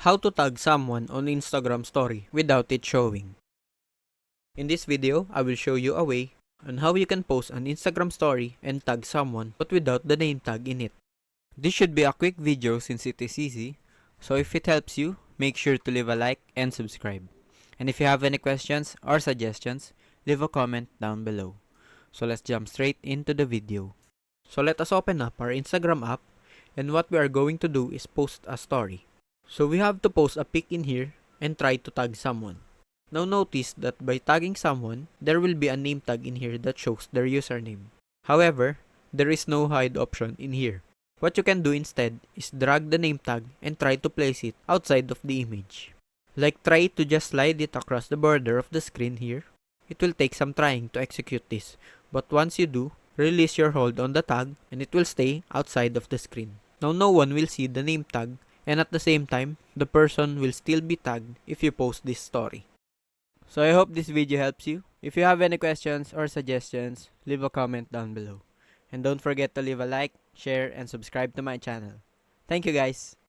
How to tag someone on Instagram story without it showing. In this video, I will show you a way on how you can post an Instagram story and tag someone but without the name tag in it. This should be a quick video since it is easy, so if it helps you, make sure to leave a like and subscribe. And if you have any questions or suggestions, leave a comment down below. So let's jump straight into the video. So let us open up our Instagram app, and what we are going to do is post a story. So we have to post a pic in here and try to tag someone. Now notice that by tagging someone, there will be a name tag in here that shows their username. However, there is no hide option in here. What you can do instead is drag the name tag and try to place it outside of the image. Like try to just slide it across the border of the screen here. It will take some trying to execute this, but once you do, release your hold on the tag and it will stay outside of the screen. Now no one will see the name tag, and at the same time, the person will still be tagged if you post this story. So I hope this video helps you. If you have any questions or suggestions, leave a comment down below. And don't forget to leave a like, share, and subscribe to my channel. Thank you guys!